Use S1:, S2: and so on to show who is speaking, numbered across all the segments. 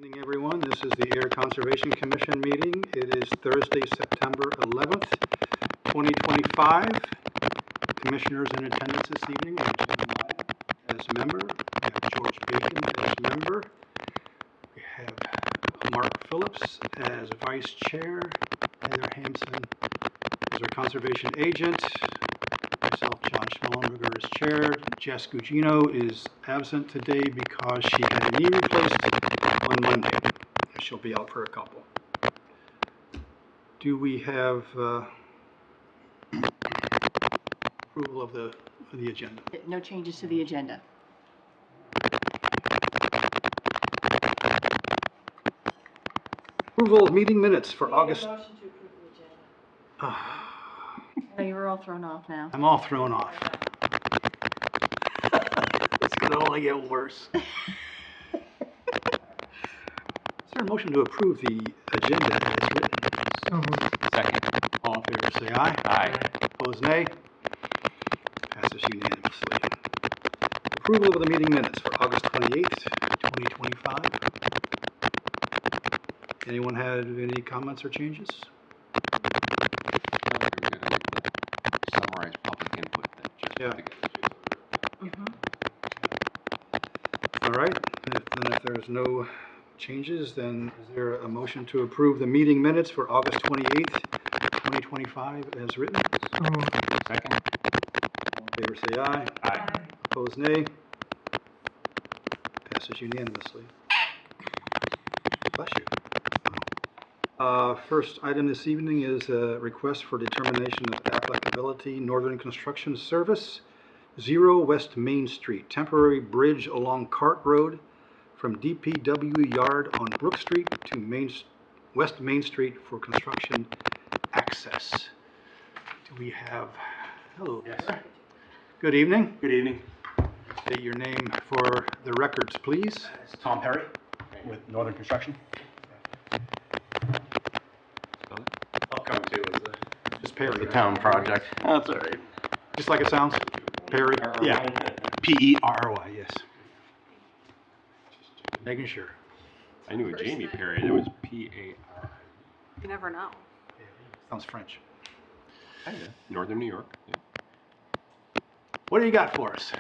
S1: Evening, everyone. This is the Air Conservation Commission meeting. It is Thursday, September 11th, 2025. Commissioners in attendance this evening are Jim Meyer as member. We have George Bacon as member. We have Mark Phillips as vice chair. Heather Hampson as our conservation agent. Myself, John Schmellenberger, as chair. Jess Gugino is absent today because she had a knee replaced on Monday. She'll be out for a couple. Do we have approval of the agenda?
S2: No changes to the agenda.
S1: Approval of meeting minutes for August.
S2: Motion to approve the agenda. No, you were all thrown off now.
S1: I'm all thrown off. It's going to only get worse. Is there a motion to approve the agenda as written?
S3: Second.
S1: All in favor say aye.
S3: Aye.
S1: Opposed nay. Passes unanimously. Approval of the meeting minutes for August 28th, 2025. Anyone had any comments or changes?
S3: Summarize public input that just
S1: Yeah.
S2: Mm-hmm.
S1: All right, if there's no changes, then is there a motion to approve the meeting minutes for August 28th, 2025 as written?
S3: Second.
S1: All in favor say aye.
S3: Aye.
S1: Opposed nay. Passes unanimously. Bless you. First item this evening is a request for determination of applicability Northern Construction Service, 0 West Main Street, temporary bridge along Cart Road from DPW yard on Brook Street to West Main Street for construction access. Do we have, hello.
S4: Yes.
S1: There. Good evening.
S4: Good evening.
S1: State your name for the records, please.
S4: It's Tom Perry with Northern Construction. Upcoming too is
S1: Just Perry.
S3: The town project.
S4: that's all right.
S1: Just like it sounds. Perry.
S4: Yeah. Perry, yes.
S1: Making sure.
S3: I knew a Jamie Perry. It was P-A-R.
S5: You never know.
S1: Sounds French.
S3: Northern New York. Yeah.
S1: What do you got for us?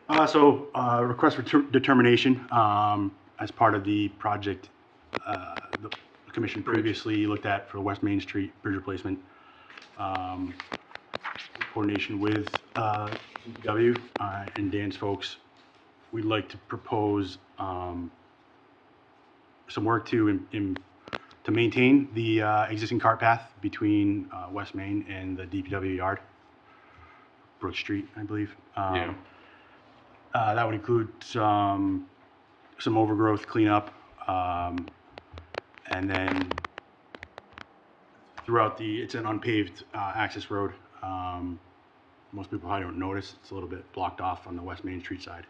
S4: Request for determination as part of the project the commission previously looked at for West Main Street bridge replacement. Coordination with DPW and Dan's folks, we'd like to propose some work to maintain the existing cart path between West Main and the DPW yard, Brook Street, I believe.
S3: Yeah.
S4: That would include some overgrowth cleanup, and then throughout it's an unpaved access road. Most people probably don't notice. It's a little bit blocked off on the West Main Street side.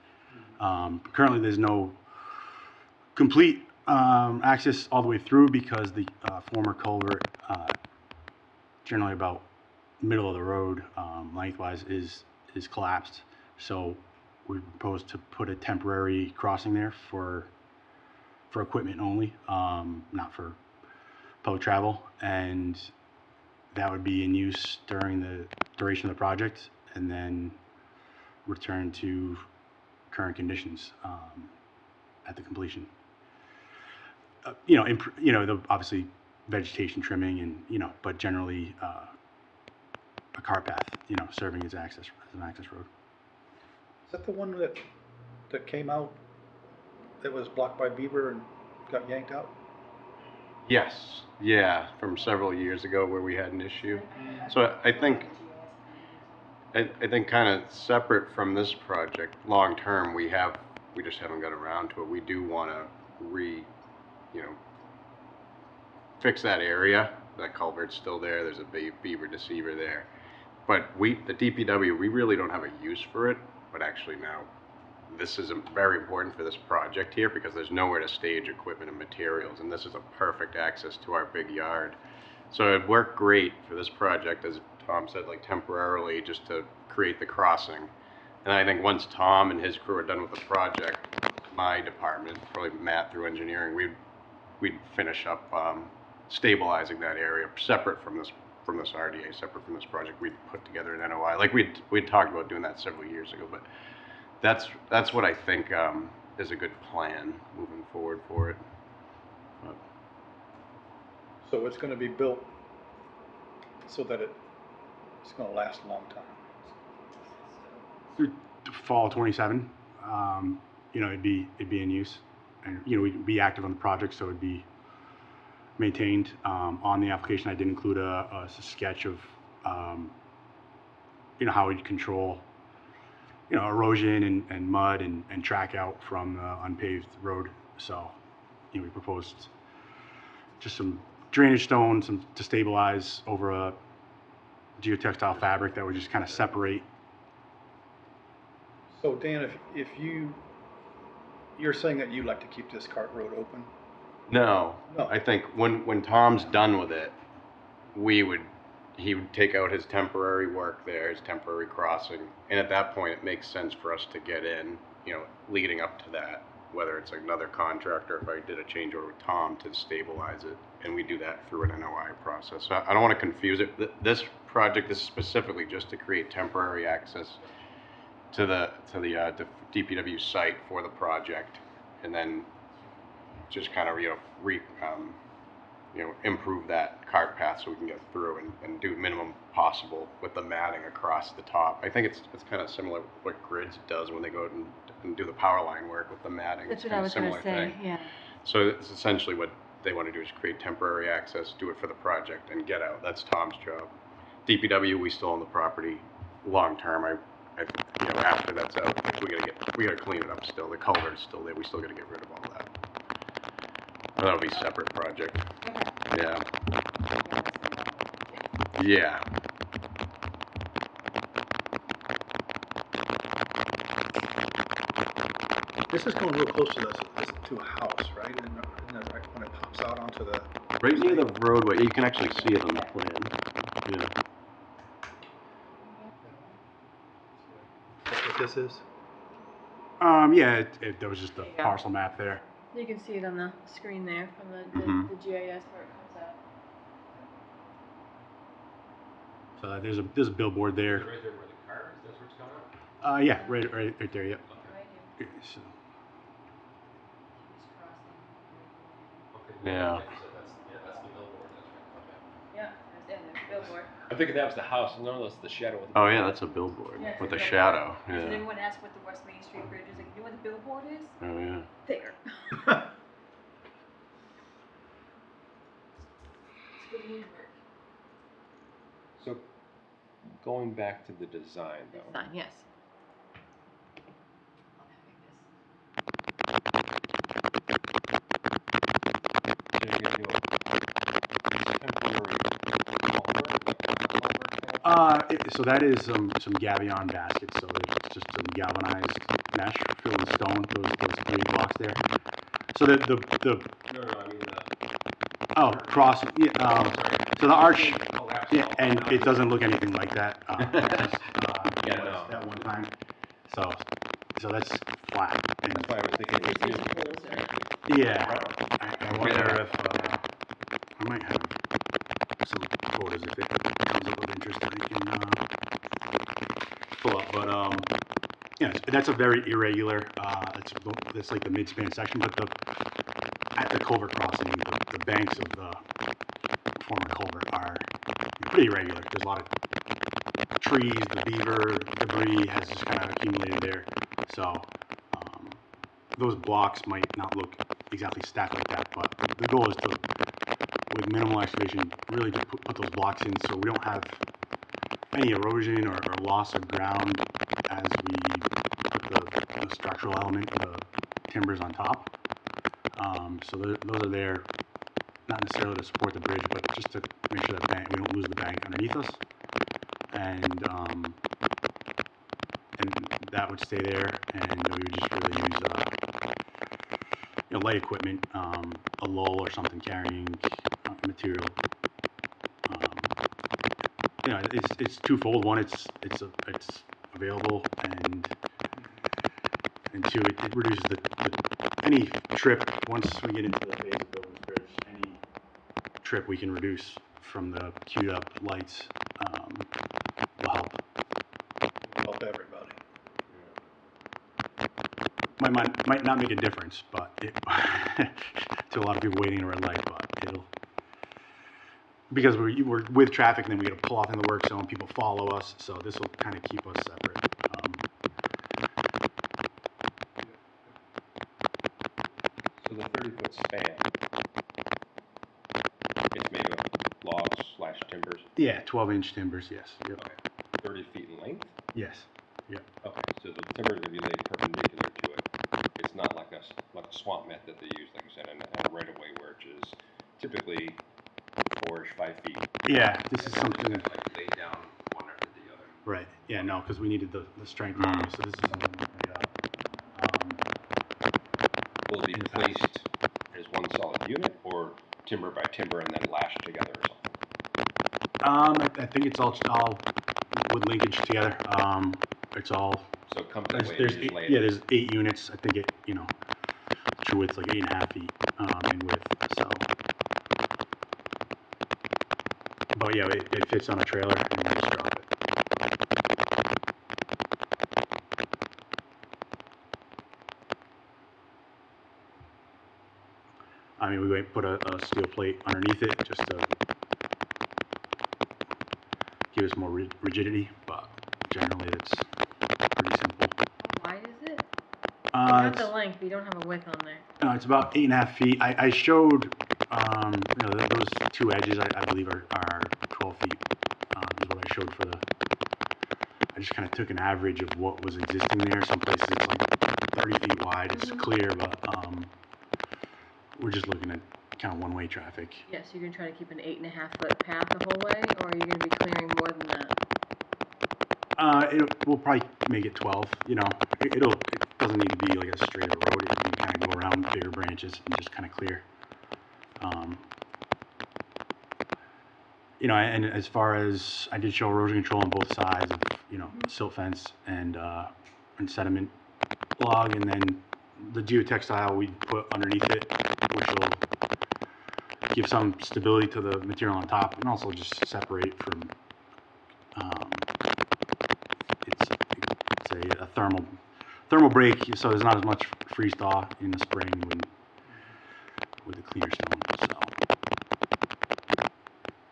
S4: Currently, there's no complete access all the way through because the former culvert, generally about middle of the road, lengthwise, is collapsed. So we propose to put a temporary crossing there for equipment only, not for public travel, and that would be in use during the duration of the project, and then return to current conditions at the completion. Obviously vegetation trimming and but generally a cart path, serving as an access road.
S1: Is that the one that came out that was blocked by beaver and got yanked out?
S3: Yes. Yeah. From several years ago where we had an issue. So I think kind of separate from this project, long term, we just haven't got around to it. We do want to fix that area. That culvert's still there. There's a beaver deceiver there. But the DPW, we really don't have a use for it. But actually now, this is very important for this project here because there's nowhere to stage equipment and materials, and this is a perfect access to our big yard. So it worked great for this project, as Tom said, like temporarily just to create the crossing. And I think once Tom and his crew are done with the project, my department, probably Matt through engineering, we'd finish up stabilizing that area separate from this RDA, separate from this project. We'd put together an NOI. Like we'd talked about doing that several years ago, but that's what I think is a good plan moving forward for it. But,
S1: So it's gonna be built so that it's gonna last a long time.
S4: Through fall 27, you know, it'd be in use, and you know, we'd be active on the project, so it'd be maintained. On the application, I did include a sketch of, you know, how we'd control, you know, erosion and mud and track out from the unpaved road. So, you know, we proposed just some drainage stone, to stabilize over a geotextile fabric that would just kind of separate.
S1: So Dan, if you're saying that you like to keep this cart road open?
S3: no,
S1: No.
S3: I think when Tom's done with it, he would take out his temporary work there, his temporary crossing, and at that point it makes sense for us to get in, you know, leading up to that, whether it's another contractor, if I did a change order with Tom to stabilize it, and we do that through an NOI process. So I don't want to confuse it. This project is specifically just to create temporary access to the DPW site for the project, and then just kind of improve that cart path so we can get through and do minimum possible with the matting across the top. I think it's kind of similar to what Grids does when they go out and do the power line work with the matting.
S2: That's
S3: It's
S2: what I
S3: kind of
S2: was
S3: a
S2: gonna
S3: similar
S2: say,
S3: thing.
S2: yeah.
S3: So it's essentially what they want to do is create temporary access, do it for the project, and get out. That's Tom's job. DPW, we still own the property long term. After that's out, we gotta clean it up still. The culvert's still there. We still gotta get rid of all that. But that'll be a separate project.
S2: Okay.
S3: Yeah. Yeah.
S1: This is going real close to to a house, right? Isn't that right when it pops out onto the?
S3: Right near the roadway. You can actually see it on the plan. Yeah.
S1: That's what this is?
S4: Yeah, there was just a
S2: There you go.
S4: parcel map there.
S2: You can see it on the screen there from the
S3: Mhm.
S2: GIS where it comes out.
S4: So there's a billboard there.
S5: Right there where the car is, that's where it's coming out?
S4: Yeah, right there. Yep.
S2: Right here.
S4: Yeah, so,
S2: Keeps crossing.
S5: Okay.
S3: Yeah.
S5: Like you said, that's the billboard, that's right, okay.
S2: Yeah, there's the billboard.
S5: I'm thinking that was the house, no, that's the shadow of the.
S3: Oh yeah, that's a billboard
S2: Yeah, it's
S3: with
S2: a
S3: a
S2: billboard.
S3: shadow.
S2: Does
S3: Yeah.
S2: anyone ask what the West Main Street Bridge is? Like, you know what the billboard is?
S3: Oh yeah.
S2: There. It's good woodwork.
S5: So, going back to the design though.
S2: Design, yes.
S5: So you're gonna do a temporary
S4: So that is some gabion baskets. So it's just some galvanized mesh filled with stone. Those 3 blocks there. So the
S5: No, I mean
S4: cross. Yeah, so the arch.
S5: collapse
S4: Yeah,
S5: all
S4: and
S5: down.
S4: it doesn't look anything like that.
S5: Yeah, no.
S4: That one time. So that's flat. And
S5: That's why I was thinking it was
S2: These
S5: new.
S2: holes are.
S4: yeah, I wonder if I might have some photos if it comes up of interest that I can pull up. But yeah, that's a very irregular. It's like the mid-span section, but at the culvert crossing, the banks of the former culvert are pretty irregular. There's a lot of trees, the beaver debris has just kind of accumulated there. So those blocks might not look exactly stacked like that, but the goal is to, with minimal excavation, really just put those blocks in so we don't have any erosion or loss of ground as we put the structural element of the timbers on top. So those are there not necessarily to support the bridge, but just to make sure that we don't lose the bank underneath us. And that would stay there, and we would just really use light equipment, a lull or something carrying material. It's twofold. One, it's available, and two, it reduces the any trip, once we get into the phase of building bridge, any trip we can reduce from the queued up lights will help.
S1: Help everybody.
S4: Might not make a difference, but it, to a lot of people waiting in a red light, but it'll, because we're with traffic, and then we got to pull off in the work zone, people follow us, so this will kind of keep us separate.
S5: So the 30-foot span, it's made of logs/timbers,
S4: Yeah, 12-inch timbers, yes. Yep.
S5: okay, 30 feet in length?
S4: Yes. Yep.
S5: Okay, so the timber is going to be laid perpendicular to it. It's not like a swamp mat that they use, like you said, in a right-of-way, which is typically 4-ish, 5 feet.
S4: Yeah, this is something.
S3: Like lay down one after the other.
S4: Right. Yeah. No, because we needed the strength. So this is something.
S5: Will it be placed as one solid unit, or timber by timber and then lashed together or something?
S4: I think it's all with linkage together. It's all.
S5: So it comes that way,
S4: There's
S5: you just lay it.
S4: yeah, there's 8 units. I think it, true width's like 8.5 feet in width. So, but yeah, it fits on a trailer and you just drop it. I mean, we might put a steel plate underneath it just to give us more rigidity, but generally it's pretty simple.
S2: How wide is it? You have
S4: It's,
S2: the length, but you don't have a width on there.
S4: it's about 8.5 feet. I showed, those 2 edges I believe are 12 feet. Is what I showed for the. I just kind of took an average of what was existing there. Some places it's like 30 feet wide. It's clear, but we're just looking at kind of one-way traffic.
S2: Yes, you're gonna try to keep an 8.5-foot path the whole way, or are you gonna be clearing more than that?
S4: We'll probably make it 12. It doesn't need to be like a straight road. You can kind of go around bigger branches and just kind of clear. And as far as I did show erosion control on both sides of silt fence and sediment log, and then the geotextile we put underneath it, which will give some stability to the material on top, and also just separate from. It's a thermal break, so there's not as much freeze thaw in the spring with the cleaner stone. So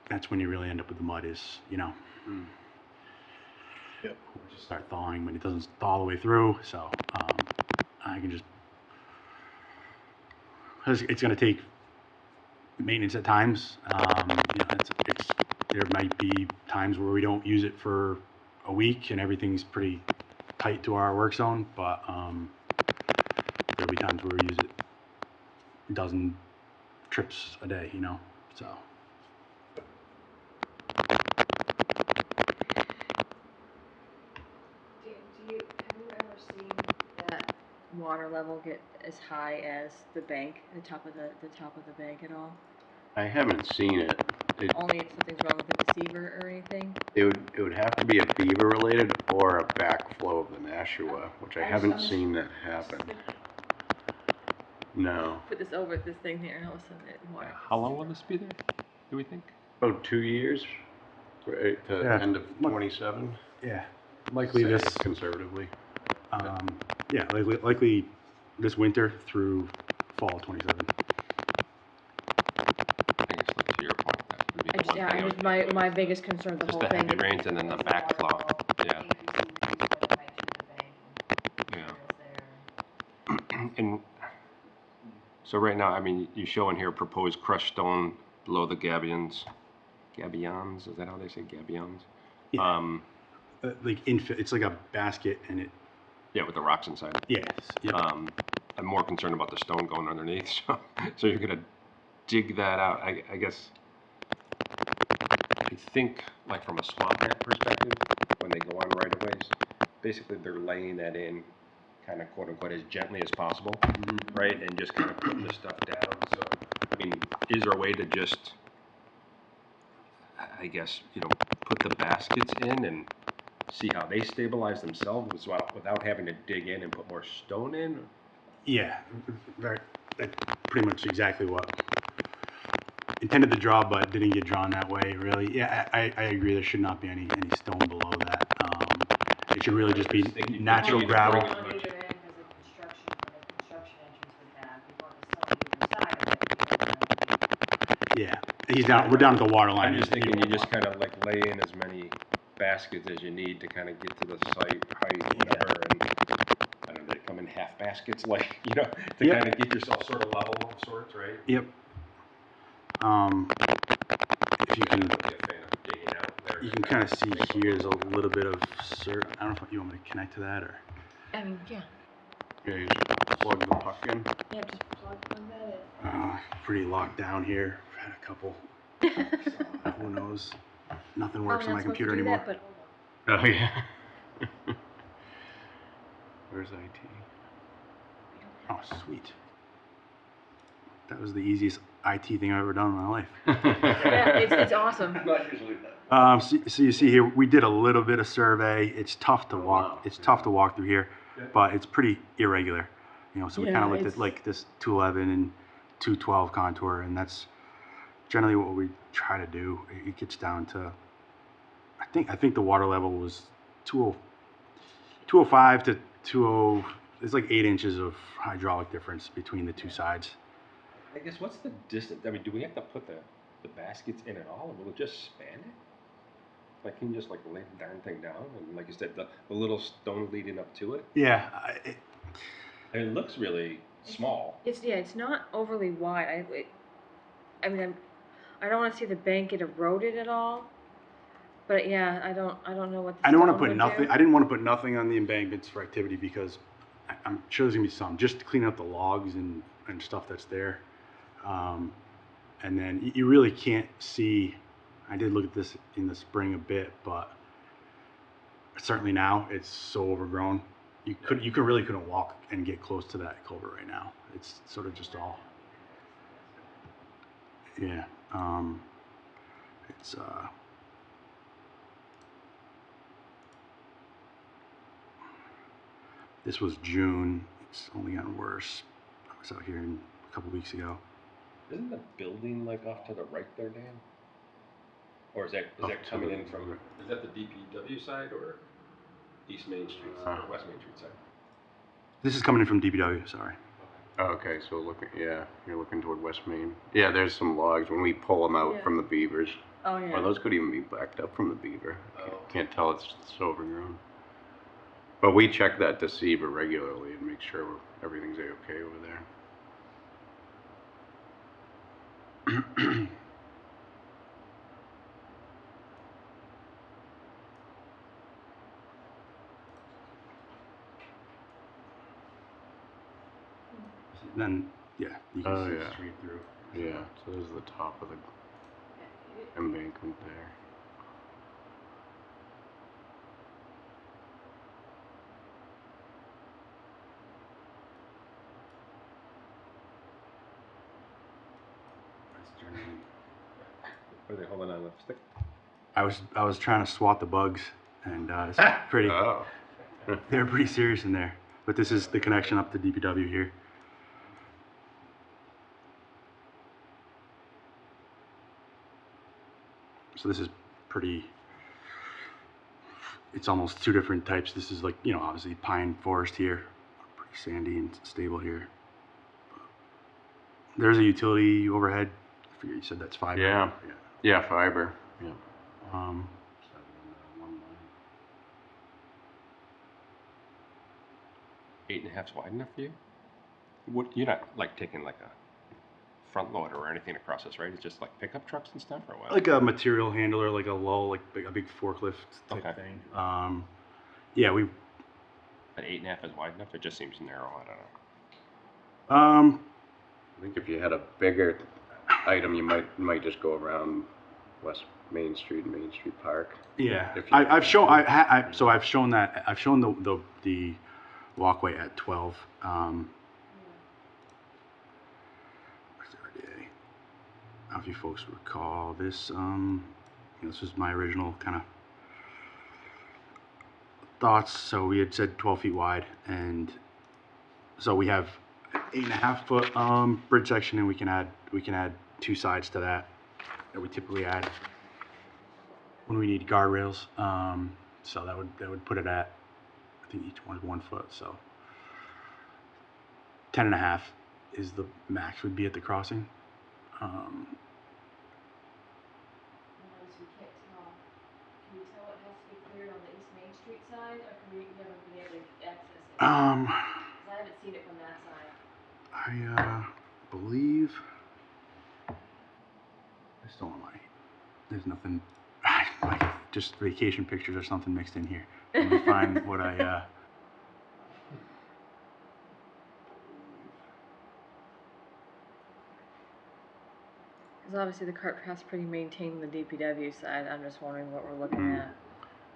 S4: that's when you really end up with the mud.
S1: Yep.
S4: Just start thawing, but it doesn't thaw all the way through. So I can just. It's going to take maintenance at times. There might be times where we don't use it for a week and everything's pretty tight to our work zone, but there'll be times where we use it a dozen trips a day, so.
S2: Have you ever seen that water level get as high as the bank, the top of the bank at all?
S3: I haven't seen it.
S2: Only if something's wrong with the deceiver or anything?
S3: It would have to be a beaver related or a backflow of the Nashua, which I haven't seen that happen. No.
S2: Put this over this thing here and all of a sudden water.
S5: How long will this be there, do we think?
S3: About 2 years, right, to
S4: Yeah.
S3: end of 27.
S4: Yeah, likely
S3: Say
S4: this.
S3: conservatively.
S4: Likely this winter through fall 27.
S5: I guess like to your point, that would be the one thing. I would
S2: My biggest concern, the
S5: just
S2: whole
S5: the
S2: thing.
S5: heavy rains and then the backflow. Yeah. Yeah. And so right now, I mean, you show in here proposed crushed stone below the gabions. Gabions, is that how they say gabions?
S4: Yeah. It's like a basket, and it.
S5: Yeah, with the rocks inside.
S4: Yes. Yep.
S5: I'm more concerned about the stone going underneath. So you're gonna dig that out. I guess. I think, like from a swamp mat perspective, when they go on right of ways, basically they're laying that in, kind of quote unquote as gently as possible, right, and just kind of putting the stuff down. So, I mean, is there a way to just, I guess, put the baskets in and see how they stabilize themselves without having to dig in and put more stone in?
S4: Yeah, very, that's pretty much exactly what intended the draw, but didn't get drawn that way, really. Yeah, I agree, there should not be any stone below that. It should really just be natural gravel.
S2: On either end, because the construction entrance would have, you want the stone either side of it.
S4: Yeah, we're down at the water line.
S5: I'm just thinking you just kind of like lay in as many baskets as you need to kind of get to the site height, whatever, and I don't know, they come in half baskets, like, you know, to
S4: Yep.
S5: kind of get yourself sort of level of sorts, right?
S4: Yep. If you
S5: I'm
S4: can,
S5: not a fan of digging out there.
S4: you can kind of see here, there's a little bit of I don't know if you want me to connect to that or.
S2: I mean, yeah,
S3: Yeah, you just plug the puck in.
S2: yeah, just plug that in.
S4: Pretty locked down here. I've had a couple. So, who knows? Nothing works on my computer anymore.
S3: Oh, yeah. Where's IT?
S4: Oh, sweet. That was the easiest IT thing I've ever done in my life.
S2: Yeah, it's awesome.
S5: Not usually that.
S4: So you see here, we did a little bit of survey. It's tough to walk.
S3: wow.
S4: It's tough to walk through here, but it's pretty irregular. You know, so we
S2: Yeah,
S4: kind of looked
S2: it's-
S4: at like this 211 and 212 contour, and that's generally what we try to do. It gets down to, I think the water level was 205 to 20. It's like 8 inches of hydraulic difference between the two sides.
S5: I guess what's the distance? I mean, do we have to put the baskets in at all, or will it just span it? Like, can you just like lay the darn thing down, and like you said, the little stone leading up to it?
S4: Yeah,
S5: And it looks really small.
S2: It's not overly wide. I mean, I don't want to see the bank get eroded at all. But yeah, I don't know what. The
S4: I don't want to
S2: stone
S4: put
S2: would
S4: nothing.
S2: do.
S4: I didn't want to put nothing on the embankments for activity because I'm sure there's gonna be some just to clean up the logs and stuff that's there. And then you really can't see. I did look at this in the spring a bit, but certainly now it's so overgrown. You really couldn't walk and get close to that culvert right now. It's sort of just all. Yeah. It's This was June. It's only gotten worse. I was out here a couple weeks ago.
S5: Isn't the building like off to the right there, Dan? Or is that
S3: Off to
S5: coming
S3: the-
S5: in from? Is that the DPW side or East Main Street
S3: Uh,
S5: or West Main Street side?
S4: This is coming in from DPW. Sorry.
S3: Oh, okay, so you're looking toward West Main. Yeah, there's some logs when we pull them out
S2: Yeah.
S3: from the beavers.
S2: Oh yeah.
S3: Or those could even be backed up from the beaver.
S5: Oh.
S3: Can't tell, it's so overgrown. But we check that deceiver regularly and make sure everything's okay over there.
S4: Then yeah, you can
S3: Oh,
S4: see
S3: yeah.
S4: straight through.
S3: Yeah, so this is the top of the embankment there.
S4: That's generally-
S5: Are they holding on lipstick?
S4: I was trying to swat the bugs, and it's pretty.
S3: Oh.
S4: They're pretty serious in there. But this is the connection up to DPW here. So this is pretty. It's almost two different types. This is like, you know, obviously pine forest here, pretty sandy and stable here. There's a utility overhead. I forget you said that's fiber.
S3: Yeah. Yeah, fiber. Yeah.
S4: Um,
S5: 8.5's wide enough for you? What, you're not like taking like a front loader or anything across this, right? It's just like pickup trucks and stuff, or what?
S4: like a material handler, like a lull, like a big forklift type
S5: Okay.
S4: thing. Yeah, we.
S5: But 8.5 is wide enough. It just seems narrow. I don't know.
S3: I think if you had a bigger item, you might just go around West Main Street and Main Street Park.
S4: Yeah,
S3: If you-
S4: I've shown. So I've shown that. I've shown the walkway at 12. Where's our day? I don't know if you folks recall this. This was my original kind of thoughts. So we had said 12 feet wide, and so we have 8.5 foot bridge section, and we can add 2 sides to that we typically add when we need guardrails. So that would put it at, I think each one is 1 foot, so 10.5 is the max would be at the crossing.
S2: Notice we can't tell. Can you tell what has to be cleared on the East Main Street side, or can we never be able to access it? 'Cause I haven't seen it from that side.
S4: I believe I still don't like. There's nothing, like just vacation pictures or something mixed in here. Let me find what I.
S2: Because obviously the cart path's pretty maintained on the DPW side. I'm just wondering what we're looking at.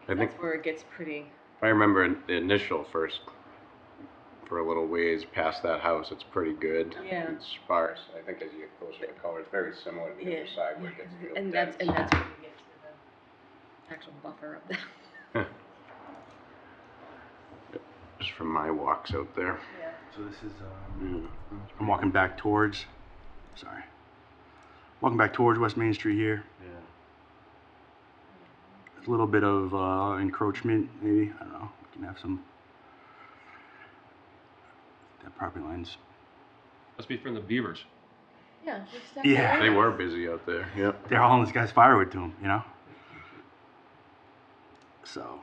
S3: I think
S2: That's where it gets pretty.
S3: I remember the initial first, for a little ways past that house, it's pretty good.
S2: Yeah.
S3: It's sparse. I think as you get closer to color, it's very similar to the other side where it gets real
S2: and
S3: dense.
S2: that's where you get to the actual buffer of that.
S3: Just from my walks out there.
S2: Yeah.
S4: So this is.
S3: Yeah.
S4: I'm walking back towards. Sorry. Walking back towards West Main Street here.
S3: Yeah.
S4: There's a little bit of encroachment, maybe. I don't know. We can have some. That property lines.
S5: Must be from the beavers.
S2: Yeah.
S4: Yeah.
S3: They were busy out there. Yep.
S4: They're hauling this guy's firewood to him, you know? So.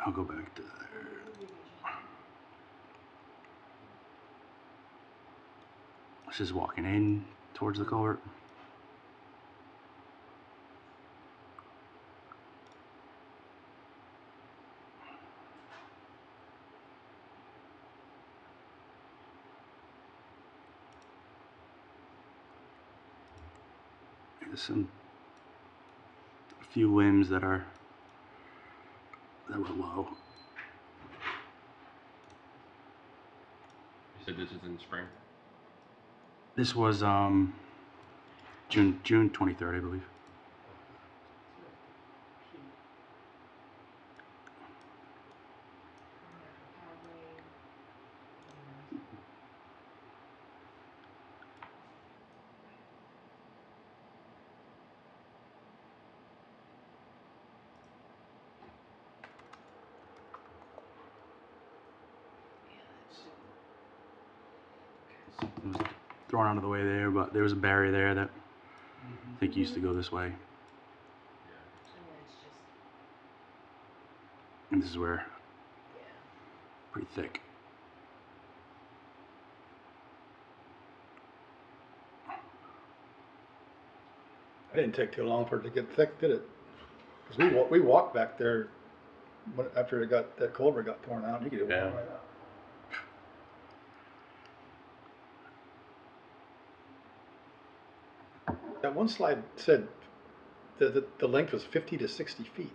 S4: I'll go back to there. This is walking in towards the culvert. There's a few limbs that were low.
S5: You said this is in spring.
S4: This was June 23rd, I believe. It was thrown out of the way there, but there was a barrier there that I think used to go this way. And this is where, pretty thick.
S1: It didn't take too long for it to get thick, did it? Because we walked back there after that culvert got torn out. You could walk
S3: Yeah.
S1: right out. That one slide said that the length was 50 to 60 feet.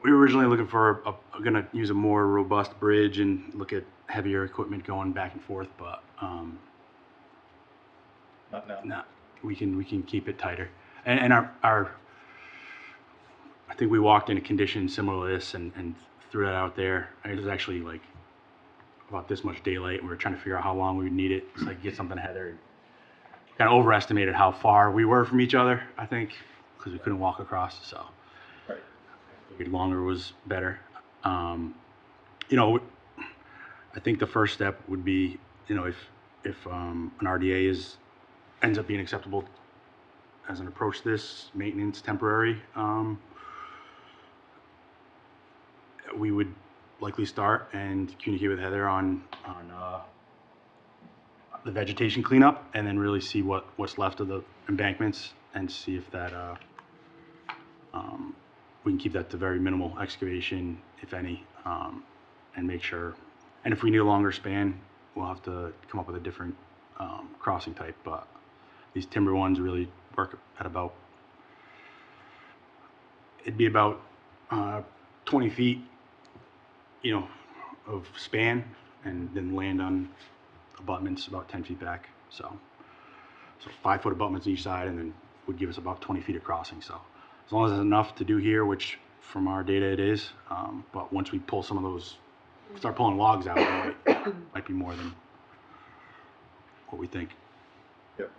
S4: We were originally looking for gonna use a more robust bridge and look at heavier equipment going back and forth, but
S1: Not now.
S4: no, we can keep it tighter. And our I think we walked in a condition similar to this and threw that out there. It was actually like about this much daylight, and we were trying to figure out how long we would need it. So like get something heather. And kind of overestimated how far we were from each other, I think, because we couldn't walk across. So
S1: Right.
S4: figured longer was better. You know, I think the first step would be, you know, if an RDA ends up being acceptable as an approach to this maintenance temporary, we would likely start and communicate with Heather on the vegetation cleanup, and then really see what's left of the embankments and see if that we can keep that to very minimal excavation, if any, and make sure. And if we need a longer span, we'll have to come up with a different crossing type. But these timber ones really work at about, it'd be about 20 feet, you know, of span, and then land on abutments about 10 feet back. So 5 foot abutments each side, and then would give us about 20 feet of crossing. So as long as it's enough to do here, which from our data it is, but once we pull some of those, start pulling logs out, it might be more than what we think.
S1: Yep.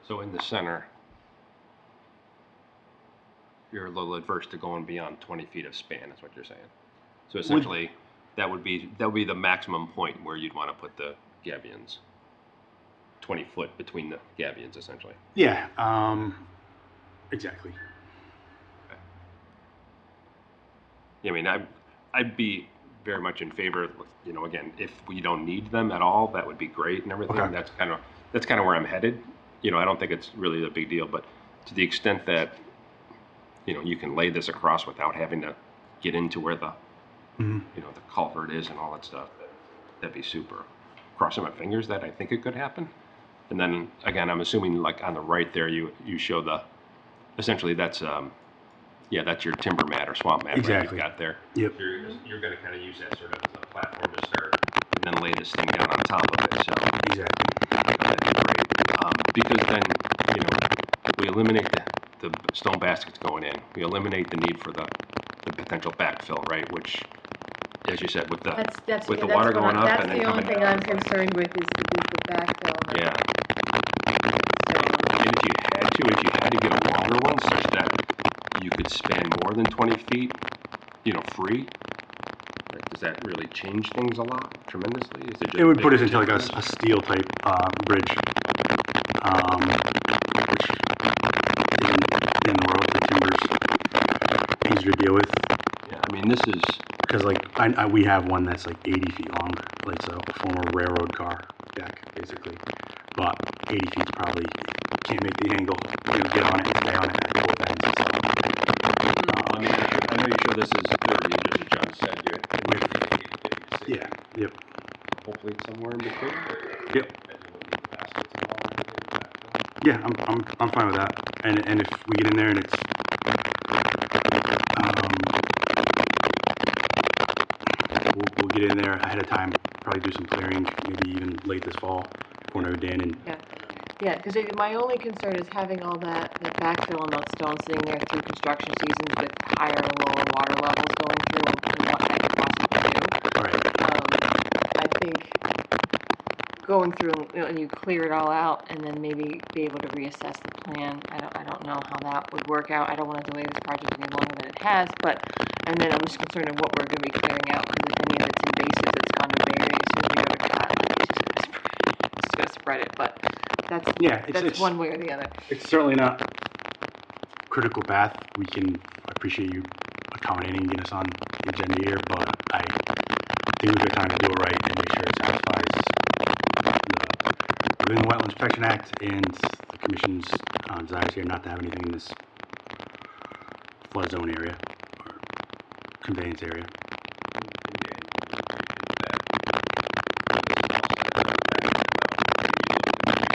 S5: So in the center, you're a little adverse to going beyond 20 feet of span, is what you're saying. So essentially, that would be the maximum point where you'd want to put the gabions. 20 foot between the gabions, essentially.
S4: Yeah, exactly.
S5: Yeah, I mean, I'd be very much in favor, you know, again, if we don't need them at all, that would be great and everything.
S4: Okay.
S5: That's kind of where I'm headed. You know, I don't think it's really a big deal, but to the extent that, you know, you can lay this across without having to get into where the, you know, the culvert is and all that stuff, that'd be super. Crossing my fingers that I think it could happen. And then again, I'm assuming like on the right there, you show the, essentially that's that's your timber mat or swamp mat, right, you've got there.
S4: Yep.
S5: You're going to kind of use that sort of as a platform to start, and then lay this thing down on top of it. So
S4: Exactly.
S5: that'd be great. Because then, you know, we eliminate the stone baskets going in. We eliminate the need for the potential backfill, right? Which, as you said, with the
S2: That's
S5: with the
S2: that's
S5: water
S2: what
S5: going
S2: I'm-
S5: up
S2: that's
S5: and then
S2: the only
S5: coming
S2: thing
S5: down,
S2: I'm
S5: it's like-
S2: concerned with is the backfill.
S5: Yeah.
S2: So,
S5: And if you had to get a longer one such that you could span more than 20 feet, you know, free, like, does that really change things a lot tremendously? Is it just
S4: It would put us
S5: bigger
S4: into like
S5: timbers?
S4: a steel type bridge, which isn't in the world for timbers easier to deal with.
S5: Yeah, I mean, this is,
S4: Because like we have one that's like 80 feet long, like it's a former railroad car deck basically, but 80 feet probably can't make the angle to get on it and stay on it at both ends.
S5: I mean, I know you show this as 30, just as John said, you
S4: Yeah. Yep.
S5: hopefully it's somewhere in between.
S4: Yep. Yeah, I'm fine with that. And if we get in there and it's we'll get in there ahead of time, probably do some clearing, maybe even late this fall, corner of Dan and
S2: yeah, because my only concern is having all that backfill and those stones sitting there through construction seasons with higher and lower water levels going through and what that could possibly do.
S4: right.
S2: I think going through and you clear it all out and then maybe be able to reassess the plan. I don't know how that would work out. I don't want to delay this project any longer than it has, and then I'm just concerned of what we're going to be clearing out because if any of it's invasive that's gone to bury as soon as we go to cut, it's just going to spread it. But that's one way or the other.
S4: It's certainly not critical path. We can appreciate you accommodating, getting us on the agenda here, but I think we've got time to do it right and make sure it satisfies within the Wetlands Protection Act and the Commission's desires here not to have anything in this flood zone area or conveyance area.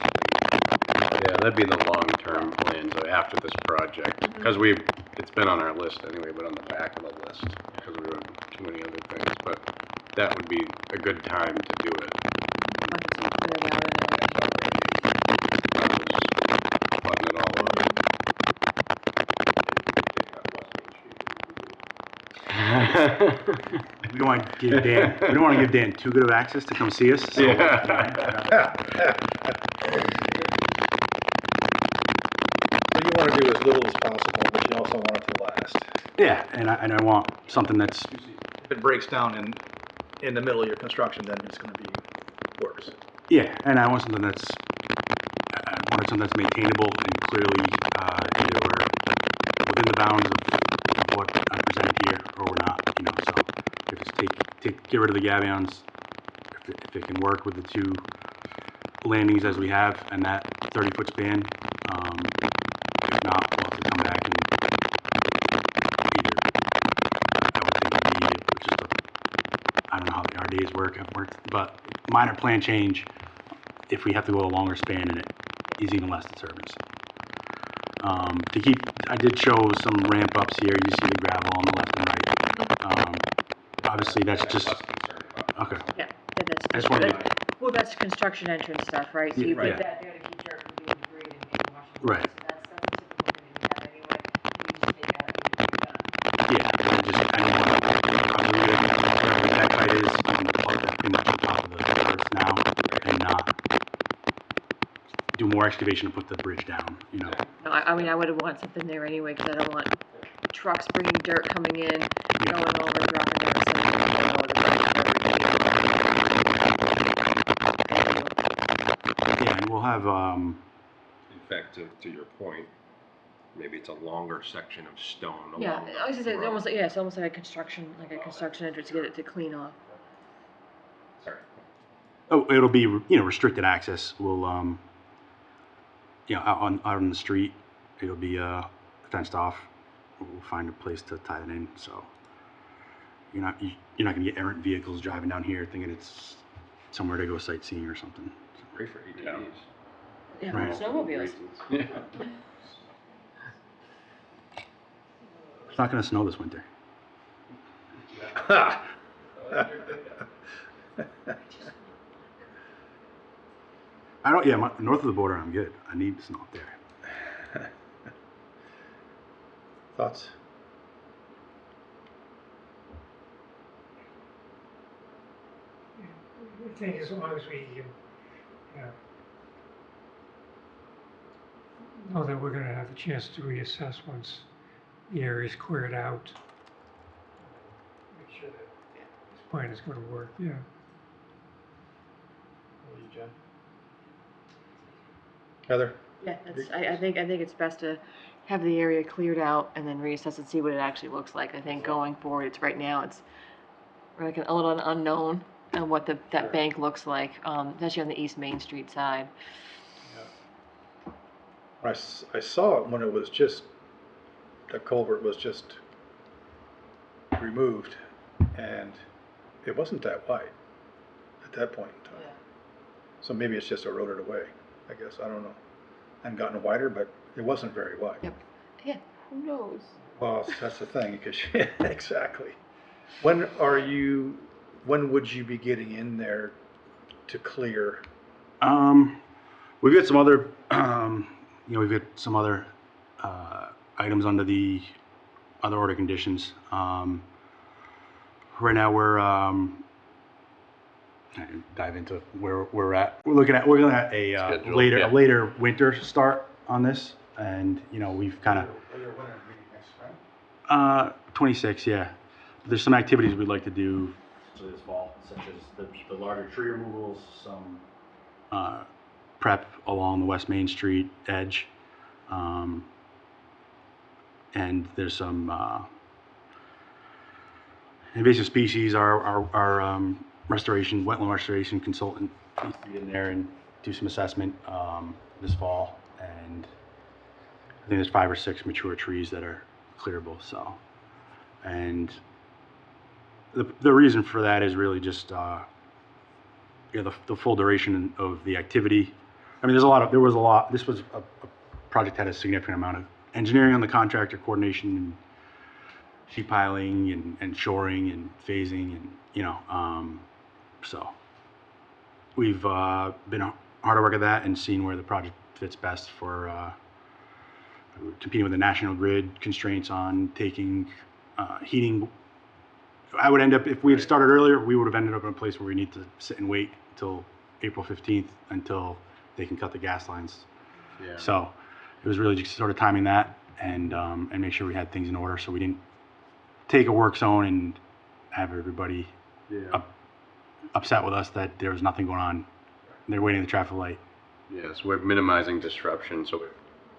S3: Yeah, that'd be the long-term plans after this project, because it's been on our list anyway, but on the back of the list, because we were doing too many other things, but that would be a good time to do it.
S2: Once it's all cleared out and
S3: Button it all up.
S4: We don't want to give Dan too good of access to come see us. So
S1: So you want to do as little as possible, but you also want it to last.
S4: yeah, and I want something that's
S1: If it breaks down in the middle of your construction, then it's going to be worse.
S4: yeah, and I want something that's maintainable and clearly either we're within the bounds of what I presented here or we're not. You know, so if it's get rid of the gabions, if it can work with the two landings as we have and that 30-foot span. If not, we'll have to come back and either I would think it'd be just I don't know how the RDAs work. I've worked, but minor plan change if we have to go a longer span and it is even less disturbance. I did show some ramp ups here. You see the gravel on the left and right. Obviously, that's just okay.
S2: Yeah,
S4: I just wanted to-
S2: well, that's construction entrance stuff, right? So you
S4: Yeah.
S2: put that there to keep dirt from being debris and washing.
S4: Right.
S2: So that's a typical
S4: Yeah, just, I believe it, whatever the deck height is, you can plug that pretty much on top of the earth now and not do more excavation to put the bridge down, you know.
S2: No, I mean, I would want something there anyway, because I don't want trucks bringing dirt coming in, going over, dropping it, or something.
S4: Yeah, and we'll have,
S5: In fact, to your point, maybe it's a longer section of stone along
S2: Yeah,
S5: the
S2: I was gonna say,
S5: road.
S2: almost, yeah, it's almost like a construction entrance to get it to clean off.
S5: Sorry.
S4: oh, it'll be, you know, restricted access. We'll, you know, out on the street, it'll be, fenced off. We'll find a place to tie it in, so you're not gonna get errant vehicles driving down here thinking it's somewhere to go sightseeing or something.
S5: Great for ATVs.
S2: Yeah,
S4: Right.
S2: snowmobiles.
S3: Yeah.
S4: It's not gonna snow this winter. I don't, yeah, north of the border, I'm good. I need snow up there.
S1: Thoughts?
S6: I think as long as we know that we're gonna have the chance to reassess once the area's cleared out. Make sure that this plan is gonna work, yeah.
S1: Jen? Heather?
S2: Yeah, I think it's best to have the area cleared out and then reassess and see what it actually looks like. I think going forward, right now, it's like a little unknown on what that bank looks like, especially on the East Main Street side.
S1: I saw it when it was just, the culvert was just removed, and it wasn't that wide at that point in time. So maybe it's just eroded away, I guess, I don't know. And gotten wider, but it wasn't very wide.
S2: Yep. Yeah, who knows?
S1: Well, that's the thing, because, exactly. When would you be getting in there to clear?
S4: We've got some other, you know, we've got some other items under the other order conditions. Right now, we're I can dive into where we're at. We're looking at a
S3: Schedule,
S4: later
S3: yeah.
S4: a later winter start on this, and you know we've kind of 26, yeah. There's some activities we'd like to do this fall, such as the larger tree removals, some prep along the West Main Street edge, and there's some invasive species. Our wetland restoration consultant needs to be in there and do some assessment this fall, and I think there's 5 or 6 mature trees that are clearable. So, and the reason for that is really just you know, the full duration of the activity. I mean, there was a lot. This was a project that had a significant amount of engineering on the contractor, coordination, and sheet piling, and shoring, and phasing, and you know, so we've been hard at work at that and seen where the project fits best for competing with the national grid constraints on taking heating. I would end up, if we had started earlier, we would have ended up in a place where we need to sit and wait until April 15th until they can cut the gas lines.
S3: Yeah.
S4: So it was really just sort of timing that and make sure we had things in order so we didn't take a work zone and have everybody upset with us that there was nothing going on. They're waiting at the traffic light.
S3: Yes, we're minimizing disruption. So, you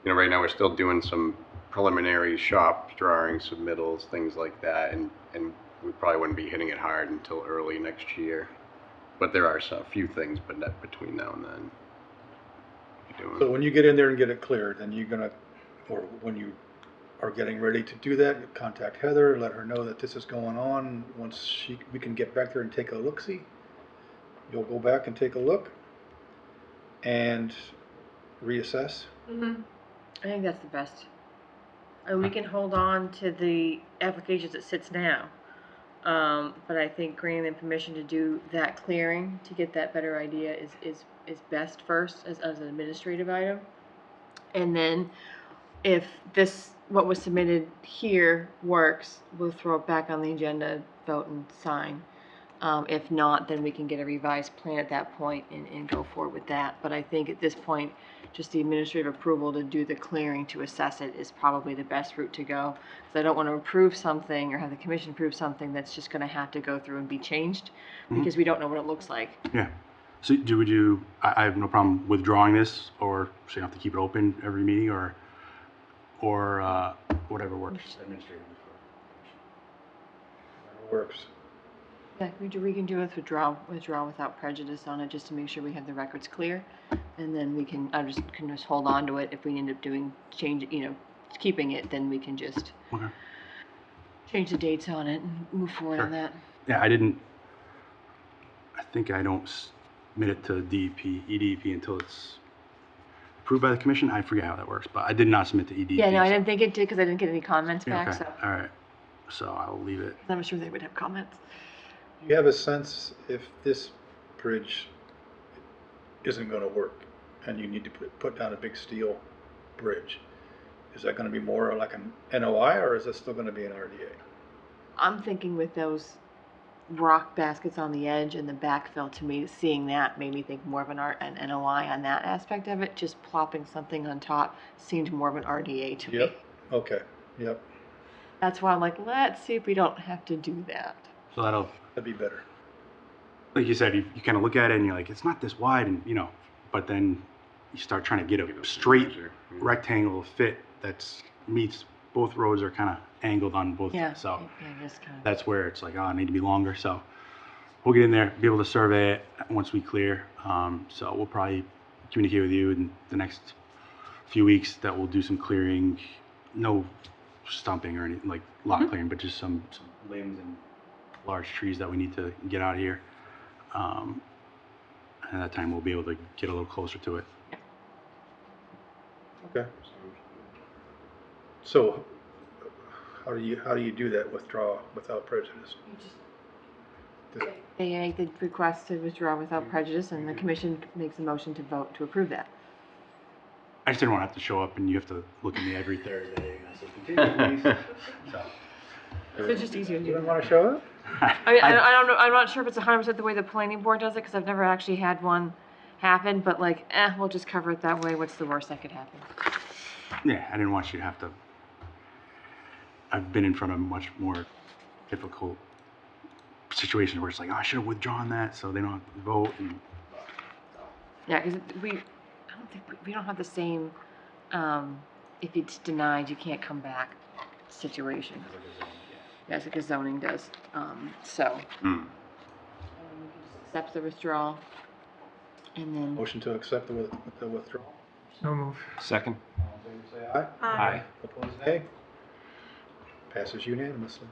S3: know, right now we're still doing some preliminary shop drawings, submittals, things like that, and we probably wouldn't be hitting it hard until early next year. But there are a few things, but not between now and then.
S1: So when you get in there and get it cleared, then you're gonna, or when you are getting ready to do that, you contact Heather, let her know that this is going on. Once we can get back there and take a look-see, you'll go back and take a look and reassess.
S2: I think that's the best. And we can hold on to the applications it sits now. But I think granting them permission to do that clearing to get that better idea is best first as an administrative item. And then if what was submitted here works, we'll throw it back on the agenda, vote and sign. If not, then we can get a revised plan at that point and go forward with that. But I think at this point, just the administrative approval to do the clearing to assess it is probably the best route to go. Because I don't want to approve something or have the commission approve something that's just going to have to go through and be changed because we don't know what it looks like.
S4: Yeah. So I have no problem withdrawing this, or so you have to keep it open every meeting, or whatever works administratively.
S1: Works.
S2: Yeah, we can do a withdraw without prejudice on it, just to make sure we have the records clear. And then we can, can just hold on to it. If we end up keeping it, then we can just
S4: Okay.
S2: change the dates on it and move forward on that.
S4: Yeah, I think I don't submit it to EDP until it's approved by the commission. I forget how that works, but I did not submit to EDP.
S2: Yeah, no, I
S4: so-
S2: didn't think it did because I didn't get any comments
S4: Yeah,
S2: back,
S4: okay.
S2: so
S4: All right. So I'll leave it.
S2: I'm sure they would have comments.
S1: Do you have a sense if this bridge isn't gonna work and you need to put down a big steel bridge? Is that gonna be more like an NOI or is it still gonna be an RDA?
S2: I'm thinking with those rock baskets on the edge and the backfill, to me, seeing that made me think more of an NOI on that aspect of it. Just plopping something on top seemed more of an RDA to me.
S1: Yep, okay, yep,
S2: That's why I'm like, let's see if we don't have to do that.
S4: So that'll,
S1: that'd be better.
S4: like you said, you kind of look at it and you're like, it's not this wide, and but then you start trying to get a straight rectangle fit that's meets both roads are kind of angled on both.
S2: Yeah.
S4: So
S2: Yeah, just kind of.
S4: that's where it's like, oh, I need to be longer. So we'll get in there, be able to survey it once we clear. So we'll probably communicate with you in the next few weeks that we'll do some clearing, no stumping or anything like lot clearing, but just some limbs and large trees that we need to get out of here. And at that time we'll be able to get a little closer to it.
S1: Okay. So, how do you do that withdrawal without prejudice?
S2: They make the request to withdraw without prejudice, and the commission makes a motion to vote to approve that.
S4: I just didn't want to have to show up and you have to look at me every Thursday and I say, continue, please. So,
S2: So it's just easier to
S1: You
S2: do.
S1: don't wanna show up?
S2: I mean, I don't know. I'm not sure if it's 100% the way the planning board does it because I've never actually had one happen. But like, we'll just cover it that way. What's the worst that could happen?
S4: Yeah, I didn't want you to have to. I've been in front of much more difficult situations where it's like, oh, I should have withdrawn that so they don't have to vote. And
S2: Yeah, because I don't think we don't have the same. If it's denied, you can't come back situation. Yeah, it's like a zoning does. So we can just accept the withdrawal, and then
S1: Motion to accept the withdrawal.
S6: So move.
S5: Second?
S1: All in favor, say aye.
S5: Aye.
S1: Opposed, nay. Passes unanimously.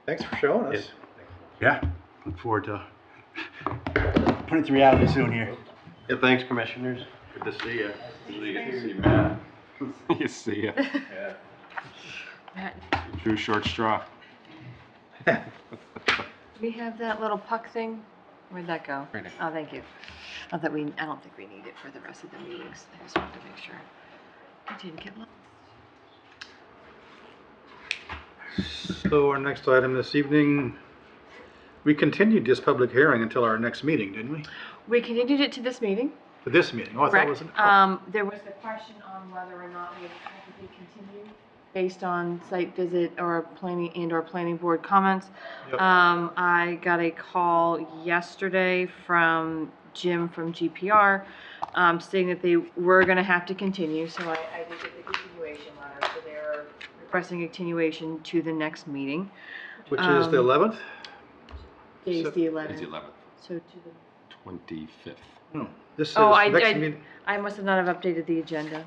S1: Thanks for showing us.
S4: yeah, look forward to putting it to reality soon here.
S3: Yeah, thanks, commissioners. Good to see you. Usually get to see Matt.
S5: You see ya.
S3: Yeah.
S2: Matt,
S5: Drew short straw.
S2: we have that little puck thing. Where'd that go?
S5: Right there.
S2: Oh, thank you. I don't think we need it for the rest of the meetings. I just wanted to make sure I didn't get lost.
S1: So our next item this evening, we continued this public hearing until our next meeting, didn't we?
S2: We continued it to this meeting.
S1: For this meeting? Oh, I thought it was.
S2: Correct. There was a question on whether or not we had to be continued based on site visit or planning board comments.
S1: Yep.
S2: I got a call yesterday from Jim from GPR, saying that they were gonna have to continue, so I did get the continuation letter, so they're requesting a continuation to the next meeting.
S1: Which is the 11th?
S2: Today's
S1: So-
S2: the
S5: It's
S2: 11th,
S5: the 11th,
S2: so to the,
S5: 25th.
S1: No. This is
S2: Oh,
S1: next meeting.
S2: I must have not have updated the agenda.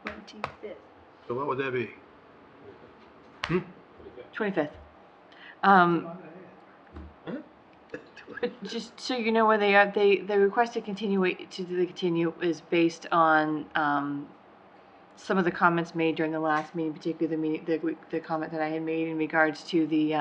S2: 25th.
S1: So what would that be?
S2: 25th. But just so you know where they are, they request to continue is based on some of the comments made during the last meeting, particularly the comment that I had made in regards to the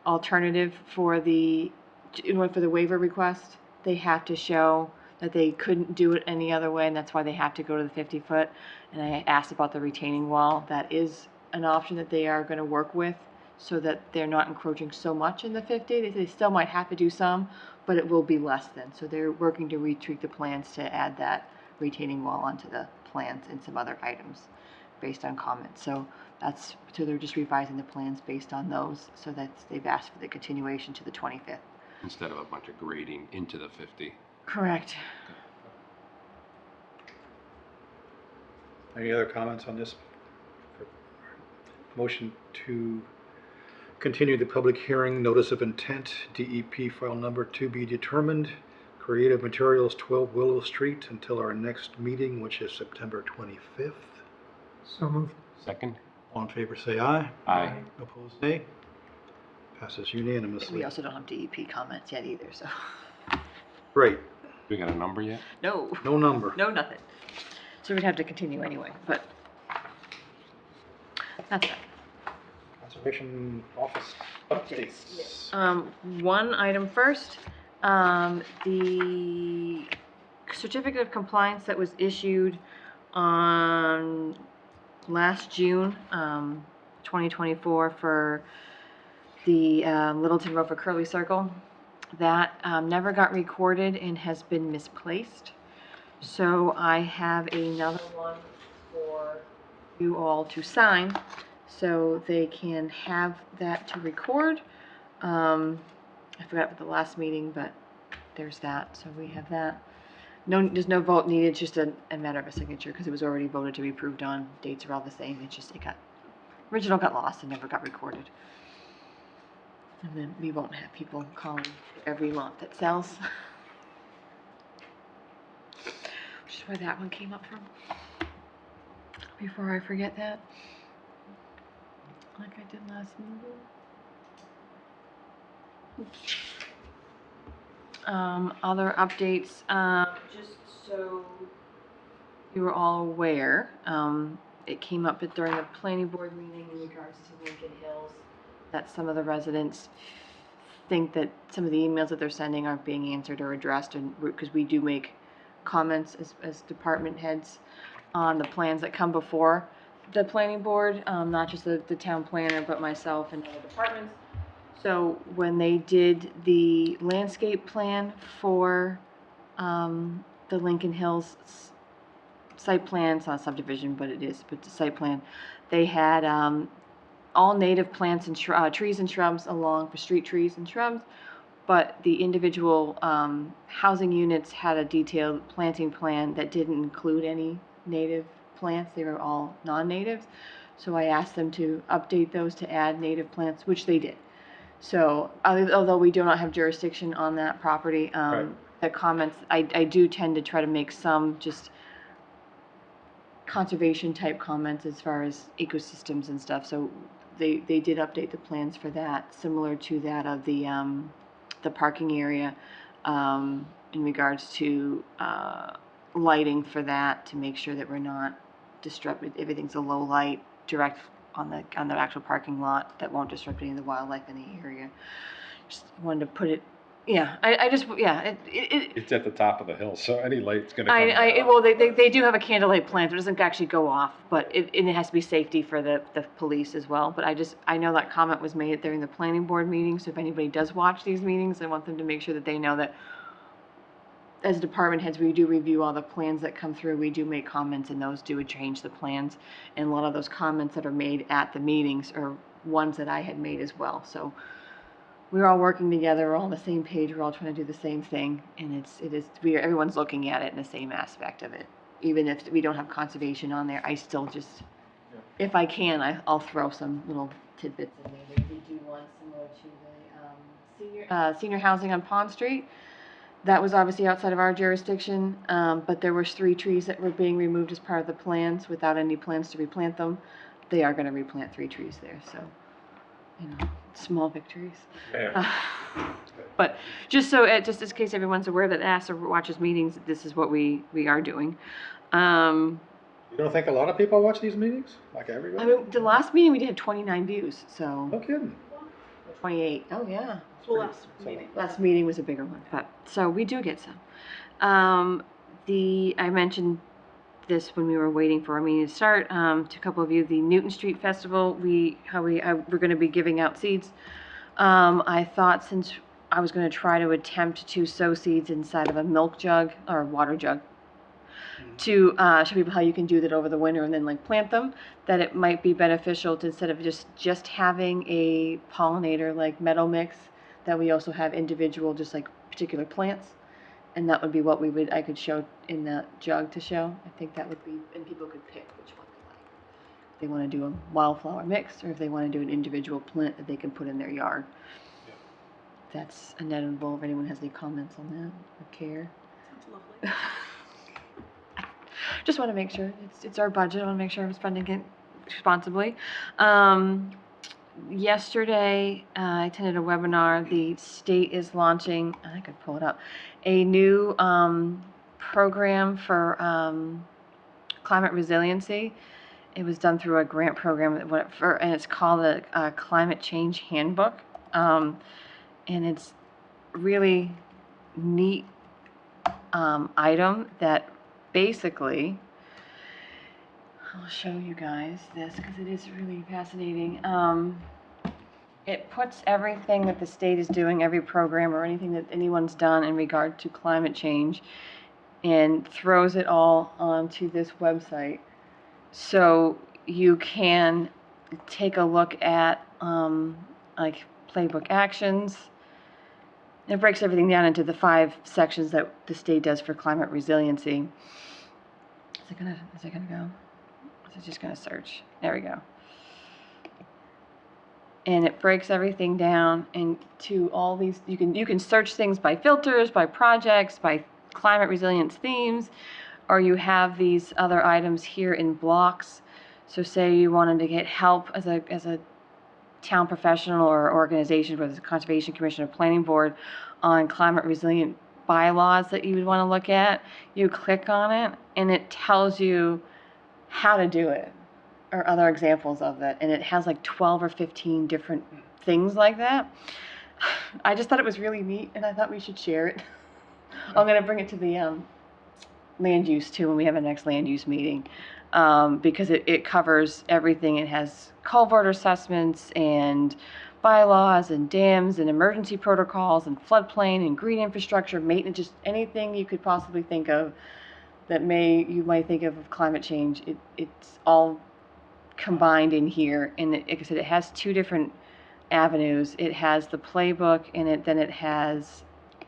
S2: alternative in order for the waiver request. They have to show that they couldn't do it any other way, and that's why they have to go to the 50-foot. And I asked about the retaining wall. That is an option that they are gonna work with, so that they're not encroaching so much in the 50. They still might have to do some, but it will be less than. So they're working to retweak the plans to add that retaining wall onto the plans and some other items based on comments. So they're just revising the plans based on those, so that they've asked for the continuation to the 25th.
S5: Instead of a bunch of grading into the 50.
S2: Correct.
S1: Any other comments on this? Motion to continue the public hearing, notice of intent, DEP file number to be determined, Creative Materials, 12 Willow Street, until our next meeting, which is September 25th.
S6: So moved.
S5: Second?
S1: All in favor, say aye.
S5: Aye.
S1: Opposed, nay. Passes unanimously.
S2: We also don't have DEP comments yet either, so.
S1: Great.
S5: We got a number yet?
S2: No,
S1: No number.
S2: no, nothing. So we'd have to continue anyway, but that's it.
S1: Conservation Office updates.
S2: One item first, the certificate of compliance that was issued on last June, 2024 for the Littleton Road for Curly Circle, that never got recorded and has been misplaced. So I have another one for you all to sign, so they can have that to record. I forgot about the last meeting, but there's that, so we have that. No, there's no vote needed, it's just a matter of a signature, because it was already voted to be approved on. Dates are all the same, it's just original got lost and never got recorded. And then we won't have people calling every lot that sells. Which is where that one came up from. Before I forget that. Like I did last meeting. Oops. Other updates, just so you were all aware, it came up during the planning board meeting in regards to Lincoln Hills, that some of the residents think that some of the emails that they're sending aren't being answered or addressed, and because we do make comments as department heads on the plans that come before the planning board, not just the town planner, but myself and other departments. So when they did the landscape plan for the Lincoln Hills site plan, it's not a subdivision, but it's a site plan, they had all native plants and trees and shrubs along for street trees and shrubs, but the individual housing units had a detailed planting plan that didn't include any native plants. They were all non-natives. So I asked them to update those to add native plants, which they did. So although we do not have jurisdiction on that property,
S1: Right.
S2: the comments, I do tend to try to make some just conservation type comments as far as ecosystems and stuff. So they did update the plans for that, similar to that of the parking area, in regards to lighting for that, to make sure that we're not disrupted. Everything's a low light direct on the actual parking lot that won't disrupt any of the wildlife in the area. Just wanted to put it. Yeah,
S5: It's at the top of the hill, so any light's gonna come down.
S2: well, they do have a candlelight plant. It doesn't actually go off, but it has to be safety for the police as well. But I know that comment was made during the planning board meeting, so if anybody does watch these meetings, I want them to make sure that they know that as department heads, we do review all the plans that come through. We do make comments, and those do change the plans. And a lot of those comments that are made at the meetings are ones that I had made as well. So we're all working together, we're all on the same page, we're all trying to do the same thing, and everyone's looking at it in the same aspect of it. Even if we don't have conservation on there, I still just, if I can, I'll throw some little tidbits in there. They did do one similar to the senior housing on Pond Street. That was obviously outside of our jurisdiction, but there was 3 trees that were being removed as part of the plans without any plans to replant them. They are going to replant 3 trees there, so, small victories.
S1: Yeah.
S2: But just in case everyone's aware that asks or watches meetings, this is what we are doing.
S1: You don't think a lot of people watch these meetings? Like everybody?
S2: I mean, the last meeting we did have 29 views, so.
S1: No kidding.
S2: 28. Oh, yeah.
S1: Last
S2: Last meeting was a bigger one, but, so we do get some. I mentioned this when we were waiting for our meeting to start, to a couple of you, the Newton Street Festival, we're gonna be giving out seeds. I thought since I was gonna try to attempt to sow seeds inside of a milk jug or water jug to show people how you can do that over the winter and then like plant them, that it might be beneficial to, instead of just having a pollinator like meadow mix, that we also have individual, just like particular plants. And that would be what I could show in the jug to show. I think that would be, and people could pick which one they like. If they want to do a wildflower mix, or if they want to do an individual plant that they can put in their yard.
S1: Yeah.
S2: That's inevitable. If anyone has any comments on that or care.
S7: Sounds lovely.
S2: Just want to make sure it's our budget. I want to make sure I'm spending it responsibly. Yesterday, I attended a webinar. The state is launching, I could pull it up, a new program for climate resiliency. It was done through a grant program, and it's called a Climate Change Handbook. And it's really neat item that basically, I'll show you guys this because it is really fascinating. It puts everything that the state is doing, every program or anything that anyone's done in regard to climate change, and throws it all onto this website. So you can take a look at like playbook actions. It breaks everything down into the 5 sections that the state does for climate resiliency. Is it gonna go? Is it just gonna search? There we go. And it breaks everything down into all these, you can search things by filters, by projects, by climate resilience themes, or you have these other items here in blocks. So say you wanted to get help as a town professional or organization, whether it's a conservation commission or planning board, on climate resilient bylaws that you would want to look at. You click on it and it tells you how to do it, or other examples of it, and it has like 12 or 15 different things like that. I just thought it was really neat, and I thought we should share it. I'm going to bring it to the land use too when we have a next land use meeting, because it covers everything. It has culvert assessments and bylaws and dams and emergency protocols and floodplain and green infrastructure maintenance, just anything you could possibly think of that you might think of climate change. It's all combined in here, and like I said, it has 2 different avenues. It has the playbook in it, then it has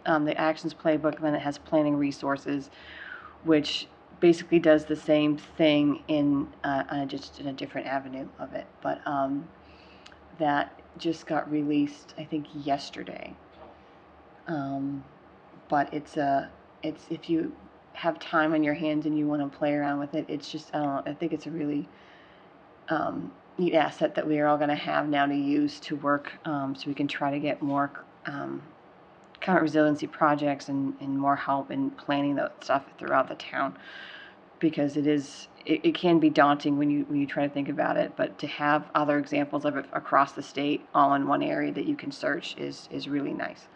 S2: the actions playbook, and then it has planning resources, which basically does the same thing just in a different avenue of it. But that just got released, I think, yesterday. But it's if you have time on your hands and you want to play around with it, it's just, I think it's a really neat asset that we are all going to have now to use to work, so we can try to get more climate resiliency projects and more help in planning that stuff throughout the town, because it can be daunting when you try to think about it, but to have other examples of it across the state all in one area that you can search is really nice.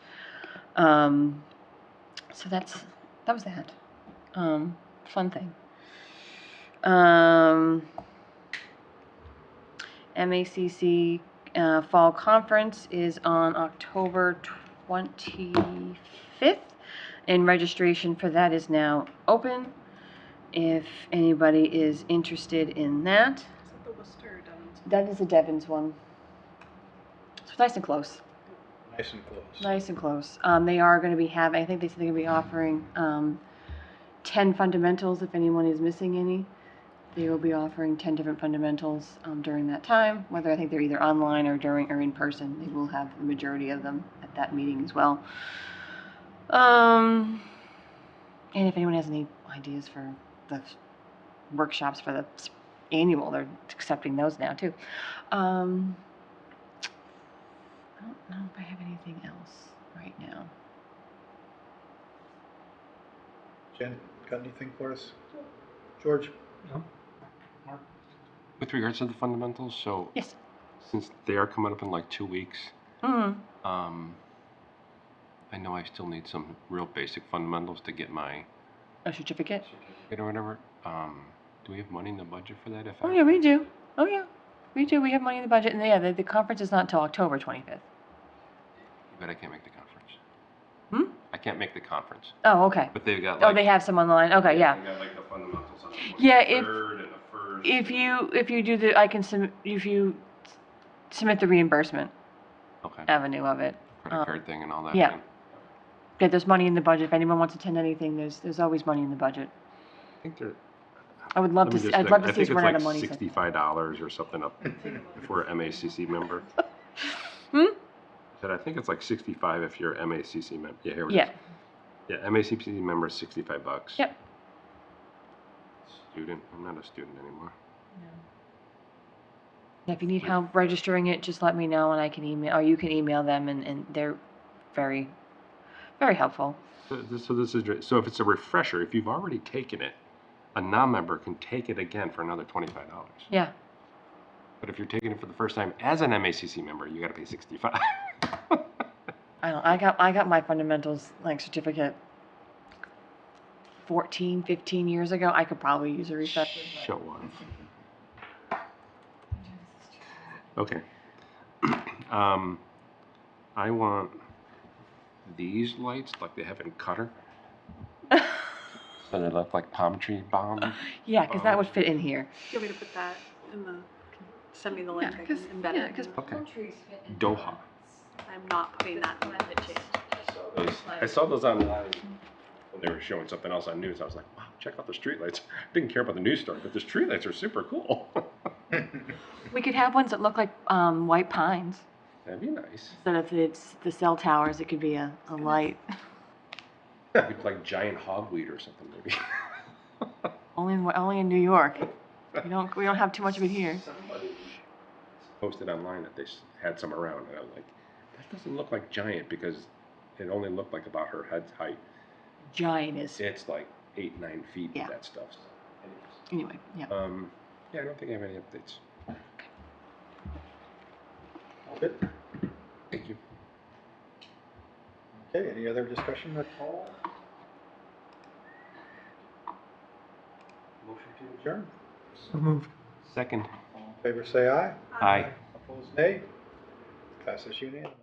S2: So that was that fun thing. MACC Fall Conference is on October 25th, and registration for that is now open. If anybody is interested in that.
S7: Is that the Worcester or Devon's?
S2: That is the Devon's one. It's nice and close.
S1: Nice and close.
S2: Nice and close. They are going to be having, I think they said they're going to be offering 10 fundamentals if anyone is missing any. They will be offering 10 different fundamentals during that time, whether I think they're either online or in person. They will have the majority of them at that meeting as well. And if anyone has any ideas for the workshops for the annual, they're accepting those now too. I don't know if I have anything else right now.
S1: Jen, got anything for us? George?
S6: No?
S5: With regards to the fundamentals, so
S2: Yes.
S5: since they are coming up in like 2 weeks,
S2: Mm-hmm.
S5: I know I still need some real basic fundamentals to get my
S2: A certificate?
S5: certificate or whatever. Do we have money in the budget for that?
S2: Oh, yeah, we do. Oh, yeah. We do. We have money in the budget, and yeah, the conference is not until October 25th.
S5: But I can't make the conference.
S2: Hmm?
S5: I can't make the conference.
S2: Oh, okay.
S5: But they've got
S2: Oh,
S5: like.
S2: they have some online. Okay, yeah.
S5: They got like the fundamentals on the 23rd
S2: Yeah,
S5: and the 1st.
S2: If you do the, I can submit, if you submit the reimbursement
S5: Okay.
S2: avenue of it.
S5: Credit card thing and all that.
S2: yeah.
S5: thing.
S2: Yeah, there's money in the budget. If anyone wants to attend anything, there's always money in the budget.
S5: I think they're.
S2: I would love
S5: Let
S2: to
S5: me
S2: see,
S5: just
S2: I'd
S5: think.
S2: love to
S5: I
S2: see us
S5: think
S2: run out of
S5: it's
S2: money.
S5: like $65 or something up if we're an MACC member.
S2: Hmm?
S5: Said I think it's like 65 if you're an MACC member. Yeah, here it is.
S2: Yeah.
S5: Yeah, MACC member is $65.
S2: Yep.
S5: Student, I'm not a student anymore.
S2: If you need help registering it, just let me know and I can email, or you can email them and they're very, very helpful.
S5: So if it's a refresher, if you've already taken it, a non-member can take it again for another $25.
S2: Yeah.
S5: But if you're taking it for the first time as an MACC member, you got to pay 65.
S2: I got my fundamentals like certificate 14, 15 years ago. I could probably use a refresher.
S5: Show off. Okay. I want these lights like they have in Cutter. So they look like palm tree bomb.
S2: Yeah, because that would fit in here.
S7: You want me to put that in the, send me the link, I can
S2: because
S7: embed it. in the-
S5: Okay. Doha.
S7: I'm not putting that in the change.
S5: I saw those online when they were showing something else on news. I was like, wow, check out the streetlights. I didn't care about the news story, but the streetlights are super cool.
S2: We could have ones that look like white pines.
S5: That'd be nice.
S2: Instead of it's the cell towers, it could be a light.
S5: It's like giant hogweed or something, maybe.
S2: Only in New York. We don't have too much of it here.
S5: Somebody posted online that they had some around, and I was like, that doesn't look like giant because it only looked like about her head's height.
S2: Giant is.
S5: It's like 8, 9 feet
S2: Yeah.
S5: with that stuff.
S2: Anyway, yeah.
S5: Yeah, I don't think I have any updates.
S1: Good.
S5: Thank you.
S1: Okay, any other discussion at all? Motion to adjourn.
S6: So moved.
S5: Second.
S1: All in favor, say aye.
S5: Aye.
S1: Opposed, nay. Passes unanimously.